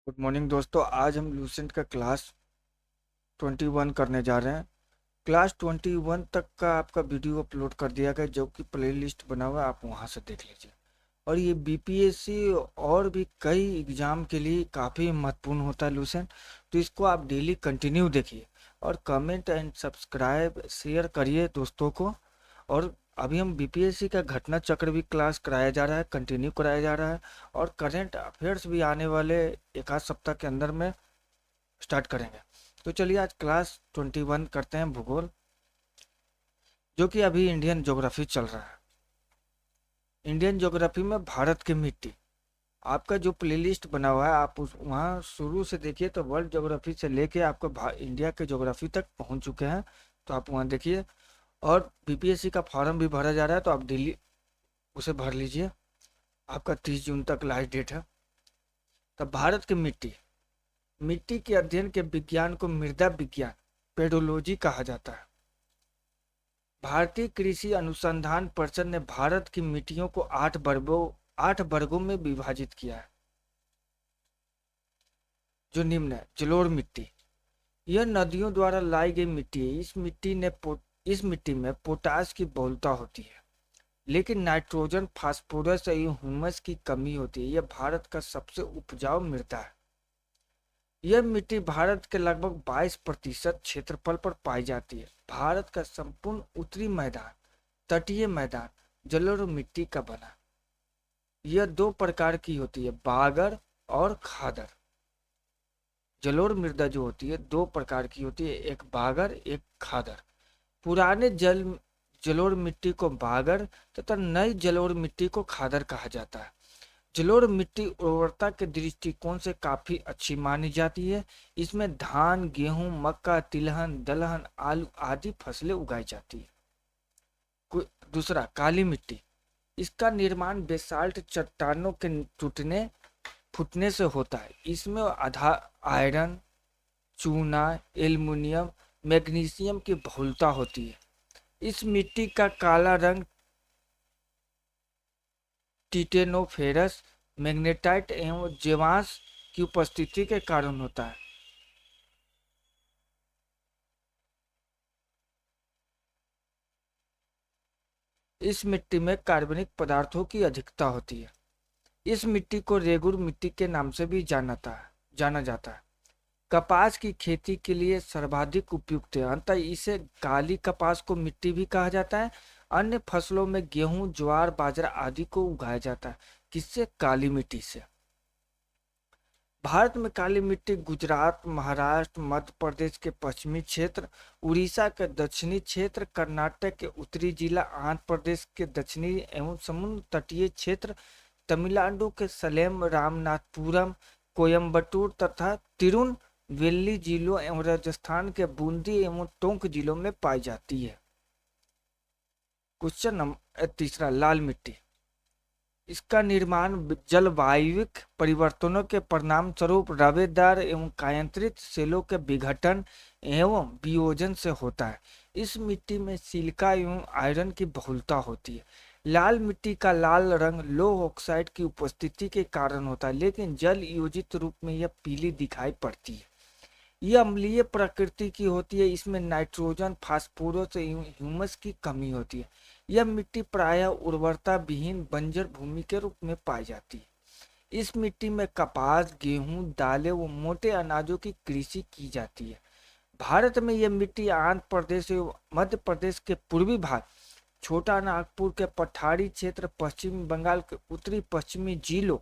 Good morning दोस्तों। आज हम लूसेंट का क्लास 21 करने जा रहे हैं। क्लास 21 तक का आपका वीडियो अपलोड कर दिया गया, जो कि प्लेलिस्ट बना हुआ है, आप वहां से देख लीजिए। और ये बीपीएससी और भी कई एग्जाम के लिए काफ़ी महत्वपूर्ण होता है लूसेंट। तो इसको आप डेली कंटिन्यू देखिए और कमेंट एंड सब्सक्राइब शेयर करिए दोस्तों को। और अभी हम बीपीएससी का घटना चक्र भी क्लास कराया जा रहा है, कंटिन्यू कराया जा रहा है। और करंट अफेयर्स भी आने वाले एक आध सप्ताह के अंदर में स्टार्ट करेंगे। तो चलिए आज क्लास 21 करते हैं, भूगोल, जो कि अभी इंडियन ज्योग्राफी चल रहा है। इंडियन ज्योग्राफी में भारत की मिट्टी, आपका जो प्लेलिस्ट बना हुआ है आप उस वहाँ शुरू से देखिए तो वर्ल्ड ज्योग्राफी से लेके आपका इंडिया के ज्योग्राफी तक पहुँच चुके हैं। तो आप वहाँ देखिए। और बीपीएससी का फॉर्म भी भरा जा रहा है, तो आप डेली उसे भर लीजिए। आपका 30 जून तक लास्ट डेट है। तब भारत की मिट्टी, मिट्टी के अध्ययन के विज्ञान को मृदा विज्ञान, पेडोलॉजी कहा जाता है। भारतीय कृषि अनुसंधान परिषद ने भारत की मिट्टियों को 8 वर्गों में विभाजित किया है, जो निम्न है। जलोढ़ मिट्टी, यह नदियों द्वारा लाई गई मिट्टी है। इस मिट्टी में पोटास की बहुलता होती है, लेकिन नाइट्रोजन, फास्फोरस और ह्यूमस की कमी होती है। यह भारत का सबसे उपजाऊ मृदा है। यह मिट्टी भारत के लगभग 22% क्षेत्रफल पर पाई जाती है। भारत का संपूर्ण उत्तरी मैदान, तटीय मैदान जलोढ़ मिट्टी का बना। यह दो प्रकार की होती है, बागर और खादर। जलोढ़ मृदा जो होती है दो प्रकार की होती है, एक बागर एक खादर। पुराने जलोढ़ मिट्टी को बागर तथा नई जलोढ़ मिट्टी को खादर कहा जाता है। जलोढ़ मिट्टी उर्वरता के दृष्टिकोण से काफी अच्छी मानी जाती है। इसमें धान, गेहूं, मक्का, तिलहन, दलहन, आलू आदि फसलें उगाई जाती है। दूसरा, काली मिट्टी, इसका निर्माण बेसाल्ट चट्टानों के टूटने फूटने से होता है। इसमें आयरन, चूना, एल्युमिनियम, मैग्नीशियम की बहुलता होती है। इस मिट्टी का काला रंग टिटेनोफेरस, मैग्नेटाइट एवं जीवांश की उपस्थिति के कारण होता है। इस मिट्टी में कार्बनिक पदार्थों की अधिकता होती है। इस मिट्टी को रेगुर मिट्टी के नाम से भी जाना जाता है। कपास की खेती के लिए सर्वाधिक उपयुक्त है, अतः इसे काली कपास को मिट्टी भी कहा जाता है। अन्य फसलों में गेहूं, ज्वार, बाजरा आदि को उगाया जाता है। किससे? काली मिट्टी से। भारत में काली मिट्टी गुजरात, महाराष्ट्र, मध्य प्रदेश के पश्चिमी क्षेत्र, उड़ीसा के दक्षिणी क्षेत्र, कर्नाटक के उत्तरी जिला, आंध्र प्रदेश के दक्षिणी एवं समुद्र तटीय क्षेत्र, तमिलनाडु के सलेम, रामनाथपुरम, कोयम्बटूर तथा तिरुनवेली जिलों एवं राजस्थान के बूंदी एवं टोंक जिलों में पाई जाती है। क्वेश्चन नंबर तीसरा, लाल मिट्टी, इसका निर्माण जलवायुविक परिवर्तनों के परिणाम स्वरूप रवेदार एवं कायांतरित सेलों के विघटन एवं वियोजन से होता है। इस मिट्टी में सिलिका एवं आयरन की बहुलता होती है। लाल मिट्टी का लाल रंग लो ऑक्साइड की उपस्थिति के कारण होता है, लेकिन जल योजित रूप में यह पीली दिखाई पड़ती है। यह अम्लीय प्रकृति की होती है। इसमें नाइट्रोजन, फास्फोरस एवं ह्यूमस की कमी होती है। यह मिट्टी प्रायः उर्वरता विहीन बंजर भूमि के रूप में पाई जाती है। इस मिट्टी में कपास, गेहूं, दालें व मोटे अनाजों की कृषि की जाती है। भारत में यह मिट्टी आंध्र प्रदेश एवं मध्य प्रदेश के पूर्वी भाग, छोटा नागपुर के पठारी क्षेत्र, पश्चिमी बंगाल के उत्तरी पश्चिमी जिलों,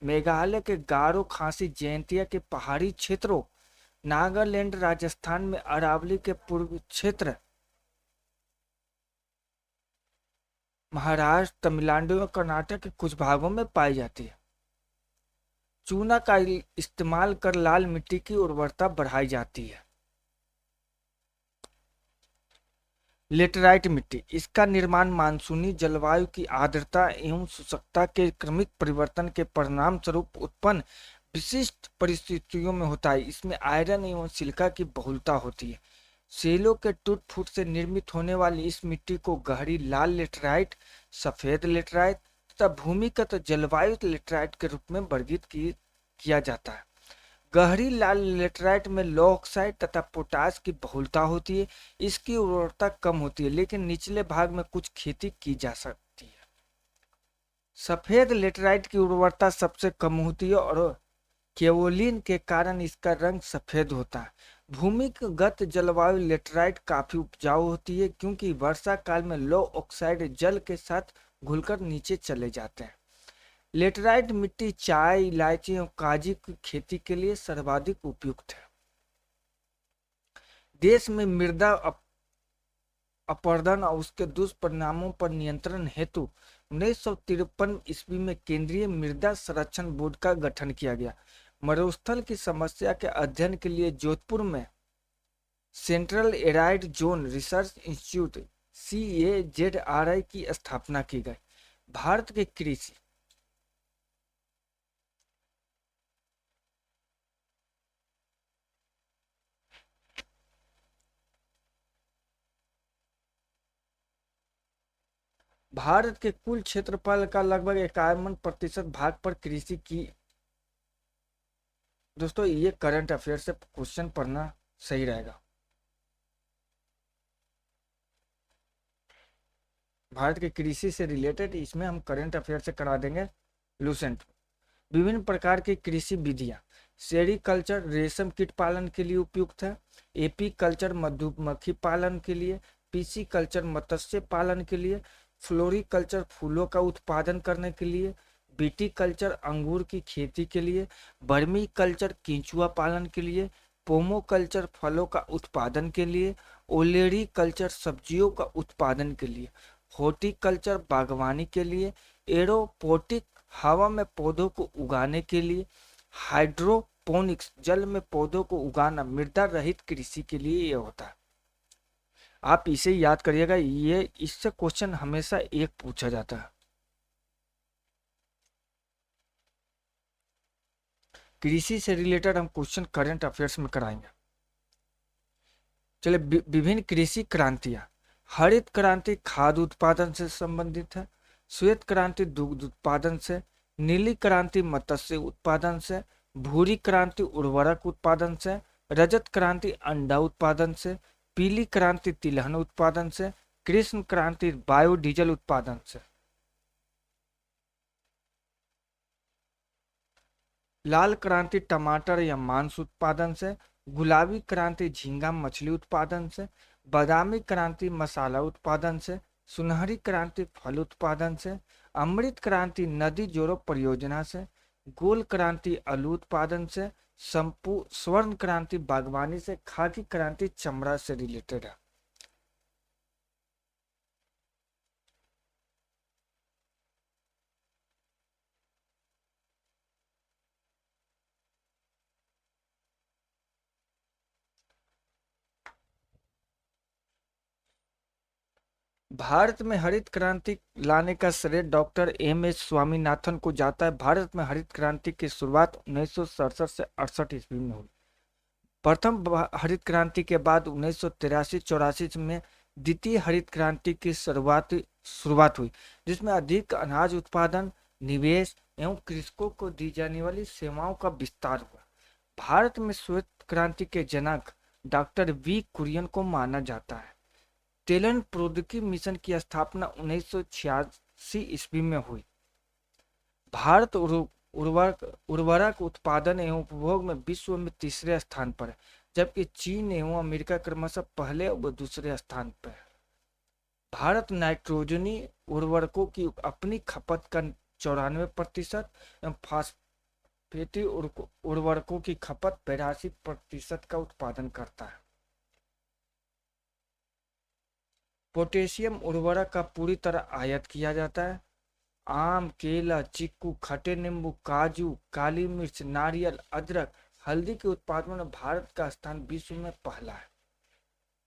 मेघालय के गारो खासी जयंतिया के पहाड़ी क्षेत्रों, नागालैंड, राजस्थान में अरावली के पूर्वी क्षेत्र, महाराष्ट्र, तमिलनाडु और कर्नाटक के कुछ भागों में पाई जाती है। चूना का इस्तेमाल कर लाल मिट्टी की उर्वरता बढ़ाई जाती है। लेटराइट मिट्टी, इसका निर्माण मानसूनी जलवायु की आर्द्रता एवं शुष्कता के क्रमिक परिवर्तन के परिणाम स्वरूप उत्पन्न विशिष्ट परिस्थितियों में होता है। इसमें आयरन एवं सिलिका की बहुलता होती है। सेलों के टूट फूट से निर्मित होने वाली इस मिट्टी को गहरी लाल लेटराइट, सफेद लेटराइट तथा भूमिगत जलवायु लेटराइट के रूप में वर्गीकृत किया जाता है। गहरी लाल लेटराइट में लौह ऑक्साइड तथा पोटास की बहुलता होती है। इसकी उर्वरता कम होती है, लेकिन निचले भाग में कुछ खेती की जा सकती है। सफेद लेटराइट की उर्वरता सबसे कम होती है और केओलिन के कारण इसका रंग सफेद होता है। भूमिगत जलवायु लेटराइट काफी उपजाऊ होती है, क्योंकि वर्षा काल में लौह ऑक्साइड जल के साथ घुलकर नीचे चले जाते हैं। लेटराइट मिट्टी चाय, इलायची और काजू की खेती के लिए सर्वाधिक उपयुक्त है। देश में मृदा अपरदन और उसके दुष्परिणामों पर नियंत्रण हेतु 1953 ईस्वी में केंद्रीय मृदा संरक्षण बोर्ड का गठन किया गया। मरुस्थल की समस्या के अध्ययन के लिए जोधपुर में central arid zone research institute CAZRI की स्थापना की गई। भारत के कृषि भारत के कुल क्षेत्रफल का लगभग 51% भाग पर कृषि की। दोस्तों, ये करंट अफेयर से क्वेश्चन पढ़ना सही रहेगा। भारत के कृषि से रिलेटेड इसमें हम करंट अफेयर से करा देंगे लूसेंट। विभिन्न प्रकार की कृषि विधियां। सेरीकल्चर रेशम कीट पालन के लिए उपयुक्त है। एपी कल्चर मधुमक्खी पालन के लिए। पीसी कल्चर मत्स्य पालन के लिए। फ्लोरिकल्चर फूलों का उत्पादन करने के लिए। बीटी कल्चर अंगूर की खेती के लिए। बर्मी कल्चर केंचुआ पालन के लिए। पोमो कल्चर फलों का उत्पादन के लिए। ओलेरी कल्चर सब्जियों का उत्पादन के लिए। हॉर्टिकल्चर बागवानी के लिए। एरोपोटिक हवा में पौधों को उगाने के लिए। हाइड्रोपोनिक्स जल में पौधों को उगाना मृदा रहित कृषि के लिए ये होता है। आप इसे याद करिएगा, ये इससे क्वेश्चन हमेशा एक पूछा जाता है। कृषि से रिलेटेड हम क्वेश्चन करंट अफेयर्स में कराएंगे। चलिए, विभिन्न कृषि क्रांतियां। हरित क्रांति खाद्य उत्पादन से संबंधित है। श्वेत क्रांति दुग्ध उत्पादन से। नीली क्रांति मत्स्य उत्पादन से। भूरी क्रांति उर्वरक उत्पादन से। रजत क्रांति अंडा उत्पादन से। पीली क्रांति तिलहन उत्पादन से। कृष्ण क्रांति बायोडीजल उत्पादन से। लाल क्रांति टमाटर या मांस उत्पादन से। गुलाबी क्रांति झींगा मछली उत्पादन से। बादामी क्रांति मसाला उत्पादन से। सुनहरी क्रांति फल उत्पादन से। अमृत क्रांति नदी जोड़ो परियोजना से। गोल क्रांति आलू उत्पादन से। स्वर्ण क्रांति बागवानी से। खाकी क्रांति चमड़ा से रिलेटेड है। भारत में हरित क्रांति लाने का श्रेय डॉक्टर MS स्वामीनाथन को जाता है। भारत में हरित क्रांति की शुरुआत 1967 से 68 ईस्वी में हुई। प्रथम हरित क्रांति के बाद 1983-84 में द्वितीय हरित क्रांति की शुरुआत हुई, जिसमें अधिक अनाज उत्पादन, निवेश एवं कृषकों को दी जाने वाली सेवाओं का विस्तार हुआ। भारत में श्वेत क्रांति के जनक डॉक्टर V कुरियन को माना जाता है। तेलन प्रौद्योगिकी मिशन की स्थापना 1986 ईस्वी में हुई। भारत उर्वरक उत्पादन एवं उपभोग में विश्व में तीसरे स्थान पर है, जबकि चीन एवं अमेरिका क्रमशः पहले व दूसरे स्थान पर है। भारत नाइट्रोजनी उर्वरकों की अपनी खपत का 94% एवं फास्फेटी उर्वरकों की खपत 82% का उत्पादन करता है। पोटेशियम उर्वरक का पूरी तरह आयात किया जाता है। आम, केला, चीकू, खट्टे नींबू, काजू, काली मिर्च, नारियल, अदरक, हल्दी के उत्पादन में भारत का स्थान विश्व में पहला है।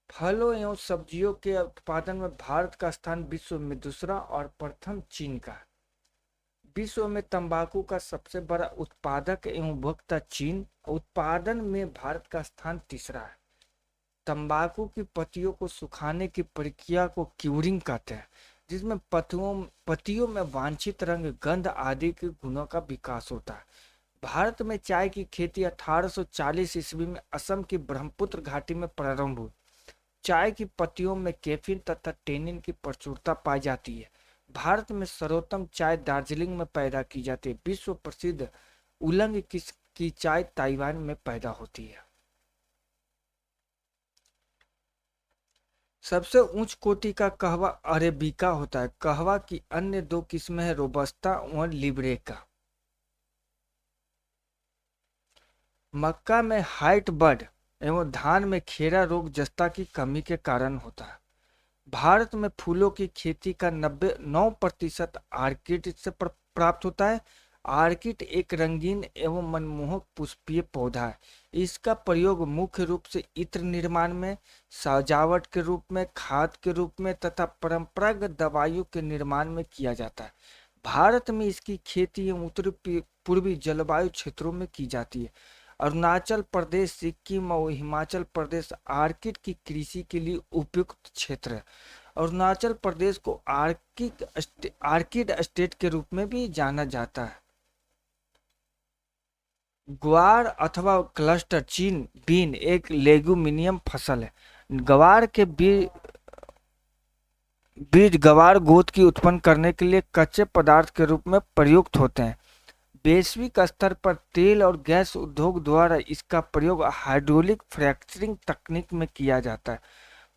फलों एवं सब्जियों के उत्पादन में भारत का स्थान विश्व में दूसरा और प्रथम चीन का है। विश्व में तंबाकू का सबसे बड़ा उत्पादक एवं उपभोक्ता चीन, उत्पादन में भारत का स्थान तीसरा है। तंबाकू की पत्तियों को सुखाने की प्रक्रिया को क्यूरिंग कहते हैं, जिसमें पत्तियों में वांछित रंग, गंध आदि के गुणों का विकास होता है। भारत में चाय की खेती 1840 ईस्वी में असम की ब्रह्मपुत्र घाटी में प्रारंभ हुई। चाय की पत्तियों में कैफीन तथा टेनिन की प्रचुरता पाई जाती है। भारत में सर्वोत्तम चाय दार्जिलिंग में पैदा की जाती है। विश्व प्रसिद्ध उलंग की चाय ताइवान में पैदा होती है। सबसे उच्च कोटि का कहवा अरेबिका होता है। कहवा की अन्य दो किस्में हैं, रोबस्ता और लिब्रेका। मक्का में हाइट बर्ड एवं धान में खेरा रोग जस्ता की कमी के कारण होता है। भारत में फूलों की खेती का 99% आर्किड से प्राप्त होता है। आर्किड एक रंगीन एवं मनमोहक पुष्पीय पौधा है। इसका प्रयोग मुख्य रूप से इत्र निर्माण में, सजावट के रूप में, खाद के रूप में तथा परंपरागत दवाइयों के निर्माण में किया जाता है। भारत में इसकी खेती उत्तरी पूर्वी जलवायु क्षेत्रों में की जाती है। अरुणाचल प्रदेश, सिक्किम और हिमाचल प्रदेश आर्किड की कृषि के लिए उपयुक्त क्षेत्र है। अरुणाचल प्रदेश को आर्किड स्टेट के रूप में भी जाना जाता है। ग्वार अथवा क्लस्टर चीन बीन एक लेगुमिनियम फसल है। ग्वार के बीज ग्वार गोद की उत्पन्न करने के लिए कच्चे पदार्थ के रूप में प्रयुक्त होते हैं। वैश्विक स्तर पर तेल और गैस उद्योग द्वारा इसका प्रयोग हाइड्रोलिक फ्रैक्चरिंग तकनीक में किया जाता है।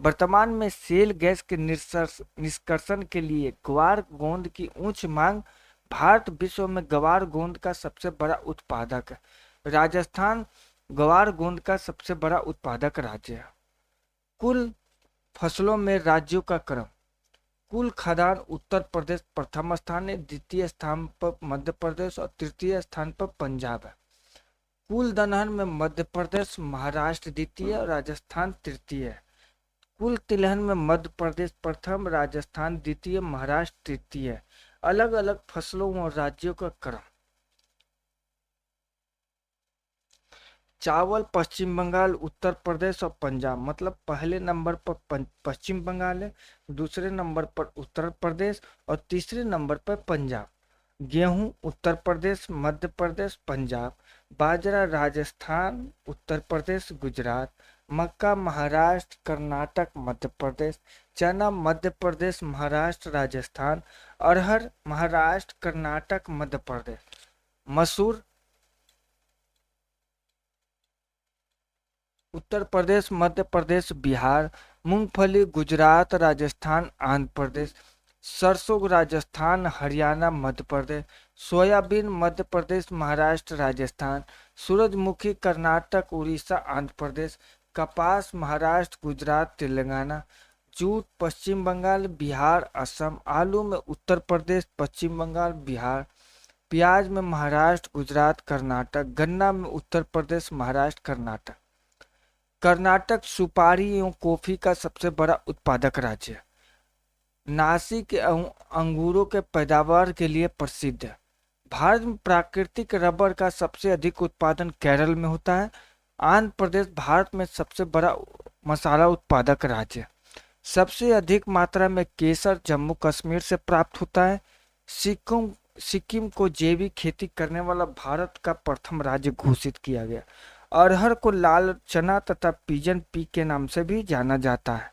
वर्तमान में शेल गैस के निष्कर्षण के लिए ग्वार गोंद की उच्च मांग। भारत विश्व में ग्वार गोंद का सबसे बड़ा उत्पादक है। राजस्थान ग्वार गोंद का सबसे बड़ा उत्पादक राज्य है। कुल फसलों में राज्यों का क्रम। कुल खाद्यान्न उत्तर प्रदेश प्रथम स्थान है, द्वितीय स्थान पर मध्य प्रदेश और तृतीय स्थान पर पंजाब है। कुल दलहन में मध्य प्रदेश महाराष्ट्र द्वितीय और राजस्थान तृतीय है। कुल तिलहन में मध्य प्रदेश प्रथम, राजस्थान द्वितीय, महाराष्ट्र तृतीय है। अलग अलग फसलों और राज्यों का क्रम। चावल पश्चिम बंगाल, उत्तर प्रदेश और पंजाब, मतलब पहले नंबर पर पश्चिम बंगाल है, दूसरे नंबर पर उत्तर प्रदेश और तीसरे नंबर पर पंजाब। गेहूं उत्तर प्रदेश, मध्य प्रदेश, पंजाब। बाजरा राजस्थान, उत्तर प्रदेश, गुजरात। मक्का महाराष्ट्र, कर्नाटक, मध्य प्रदेश। चना मध्य प्रदेश, महाराष्ट्र, राजस्थान। अरहर महाराष्ट्र, कर्नाटक, मध्य प्रदेश। मसूर उत्तर प्रदेश, मध्य प्रदेश, बिहार। मूंगफली गुजरात, राजस्थान, आंध्र प्रदेश। सरसों राजस्थान, हरियाणा, मध्य प्रदेश। सोयाबीन मध्य प्रदेश, महाराष्ट्र, राजस्थान। सूरजमुखी कर्नाटक, उड़ीसा, आंध्र प्रदेश। कपास महाराष्ट्र, गुजरात, तेलंगाना। जूट पश्चिम बंगाल, बिहार, असम। आलू में उत्तर प्रदेश, पश्चिम बंगाल, बिहार। प्याज में महाराष्ट्र, गुजरात, कर्नाटक। गन्ना में उत्तर प्रदेश, महाराष्ट्र, कर्नाटक। कर्नाटक सुपारी एवं कॉफी का सबसे बड़ा उत्पादक राज्य है। नासिक अंगूरों के पैदावार के लिए प्रसिद्ध है। भारत में प्राकृतिक रबर का सबसे अधिक उत्पादन केरल में होता है। आंध्र प्रदेश भारत में सबसे बड़ा मसाला उत्पादक राज्य है। सबसे अधिक मात्रा में केसर जम्मू कश्मीर से प्राप्त होता है। सिक्किम को जैविक खेती करने वाला भारत का प्रथम राज्य घोषित किया गया। अरहर को लाल चना तथा पिजन पी के नाम से भी जाना जाता है।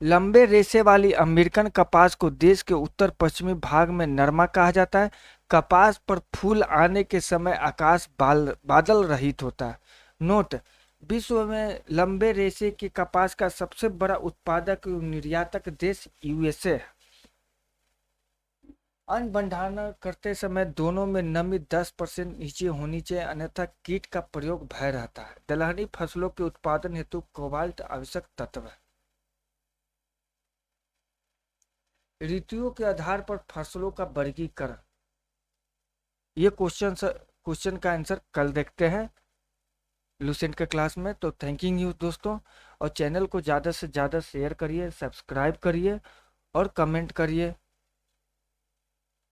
लंबे रेशे वाली अमेरिकन कपास को देश के उत्तर पश्चिमी भाग में नरमा कहा जाता है। कपास पर फूल आने के समय आकाश बादल रहित होता है। नोट: विश्व में लंबे रेशे के कपास का सबसे बड़ा उत्पादक एवं निर्यातक देश यूएसए है। अन्न भंडारण करते समय दोनों में नमी 10% नीचे होनी चाहिए, अन्यथा कीट का प्रयोग भय रहता है। दलहनी फसलों के उत्पादन हेतु कोबाल्ट आवश्यक तत्व है। ऋतुओं के आधार पर फसलों का वर्गीकरण। ये क्वेश्चन का आंसर कल देखते हैं लूसेंट के क्लास में। तो थैंकिंग यू दोस्तों, और चैनल को ज़्यादा से ज़्यादा शेयर करिए, सब्सक्राइब करिए और कमेंट करिए।